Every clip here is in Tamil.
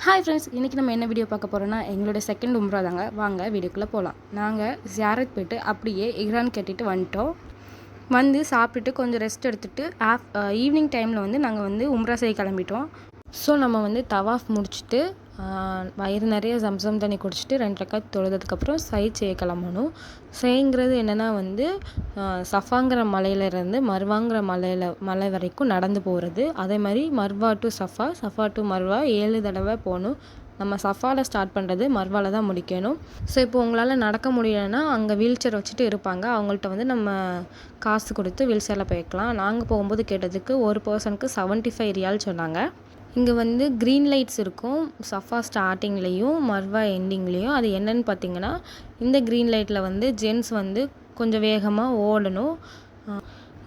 ஹாய் ஃப்ரெண்ட்ஸ், இன்றைக்கி நம்ம என்ன வீடியோ பார்க்க போகிறோன்னா எங்களோட செகண்ட் உம்ரா தாங்க. வாங்க வீடியோக்குள்ளே போகலாம். நாங்கள் ஜியாரத் போய்ட்டு அப்படியே இஹ்ரான் கட்டிட்டு வந்துட்டோம். வந்து சாப்பிட்டுட்டு கொஞ்சம் ரெஸ்ட் எடுத்துகிட்டு ஈவினிங் டைமில் வந்து நாங்கள் வந்து உம்ரா செய்ய கிளம்பிட்டோம். ஸோ நம்ம வந்து தவாஃப் முடிச்சுட்டு வயிறு நிறைய ஜம்சம் தண்ணி குடிச்சிட்டு 2 ரக்காத் தொழுதுக்கப்புறம் செய்ய கிளம்பணும். செய்ங்கிறது என்னென்னா வந்து சஃபாங்கிற மலையிலேருந்து மர்வாங்கிற மலை வரைக்கும் நடந்து போகிறது. அதே மாதிரி Marwa to Safa, Safa to Marwa 7 தடவை போகணும். நம்ம சஃபாவில் ஸ்டார்ட் பண்ணுறது, மர்வாவில் தான் முடிக்கணும். ஸோ இப்போ உங்களால் நடக்க முடியலைன்னா அங்கே வீல் சேர் வச்சுட்டு இருப்பாங்க. அவங்கள்ட்ட வந்து நம்ம காசு கொடுத்து வீல் சேரில் போய்க்கலாம். நாங்கள் போகும்போது கேட்டதுக்கு ஒரு பர்சனுக்கு 75 ரியால் சொன்னாங்க. இங்கே வந்து க்ரீன் லைட்ஸ் இருக்கும் சஃபா ஸ்டார்டிங்லேயும் மர்வா எண்டிங்லேயும். அது என்னென்னு பார்த்தீங்கன்னா, இந்த க்ரீன் லைட்டில் வந்து ஜென்ட்ஸ் வந்து கொஞ்சம் வேகமாக ஓடணும்,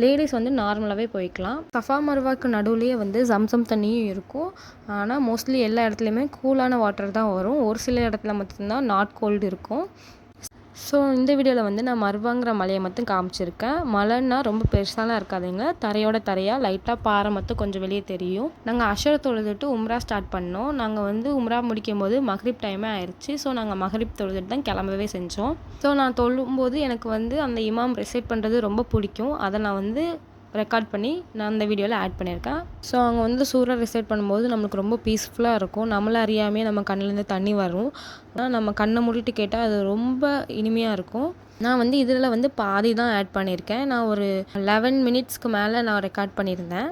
லேடிஸ் வந்து நார்மலாகவே போய்க்கலாம். சஃபா மர்வாக்கு நடுவுலேயே வந்து ஜம்சம் தண்ணியும் இருக்கும். ஆனால் மோஸ்ட்லி எல்லா இடத்துலையுமே கூலான வாட்டர் தான் வரும். ஒரு சில இடத்துல மட்டும்தான் நாட் கோல்டு இருக்கும். ஸோ இந்த வீடியோவில் வந்து நான் மர்வாங்கிற மலையை மட்டும் காமிச்சிருக்கேன். மலைன்னா ரொம்ப பெருசாலாம் இருக்காதுங்க, தரையாக லைட்டாக பாறை மட்டும் கொஞ்சம் வெளியே தெரியும். நாங்கள் அஷர் தொழுதுட்டு உம்ரா ஸ்டார்ட் பண்ணோம். நாங்கள் வந்து உம்ரா முடிக்கும் போது மஹ்ரிப் டைமே ஆயிடுச்சு. ஸோ நாங்கள் மஹ்ரிப் தொழுதுட்டு தான் கிளம்பவே செஞ்சோம். ஸோ நான் தொழும்போது எனக்கு வந்து அந்த இமாம் ரெசைட் பண்ணுறது ரொம்ப பிடிக்கும். அதை நான் வந்து ரெக்கார்ட் பண்ணி நான் அந்த வீடியோவில் ஆட் பண்ணியிருக்கேன். ஸோ அவங்க வந்து சூரா ரிசைட் பண்ணும்போது நம்மளுக்கு ரொம்ப பீஸ்ஃபுல்லாக இருக்கும். நம்மளை அறியாமே நம்ம கண்ணிலேருந்து தண்ணி வரும். ஆனால் நம்ம கண்ணை மூடிட்டு கேட்டால் அது ரொம்ப இனிமையாக இருக்கும். நான் வந்து இதில் வந்து பாதி தான் ஆட் பண்ணியிருக்கேன். நான் ஒரு 11 மினிட்ஸ்க்கு மேலே நான் ரெக்கார்ட் பண்ணியிருந்தேன்.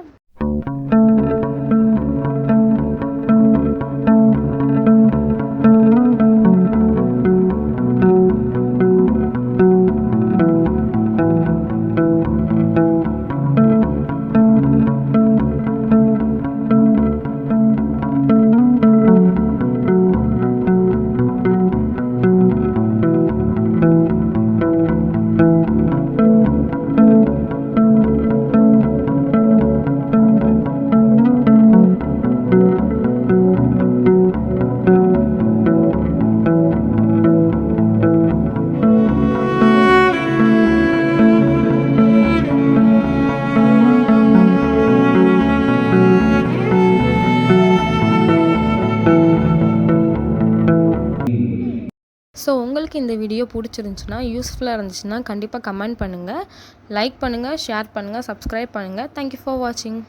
ஸோ உங்களுக்கு இந்த வீடியோ பிடிச்சிருந்துச்சுன்னா, யூஸ்ஃபுல்லாக இருந்துச்சுன்னா கண்டிப்பாக கமெண்ட் பண்ணுங்கள், லைக் பண்ணுங்கள், ஷேர் பண்ணுங்கள், சப்ஸ்கிரைப் பண்ணுங்கள். தேங்க்யூ ஃபார் வாட்சிங்.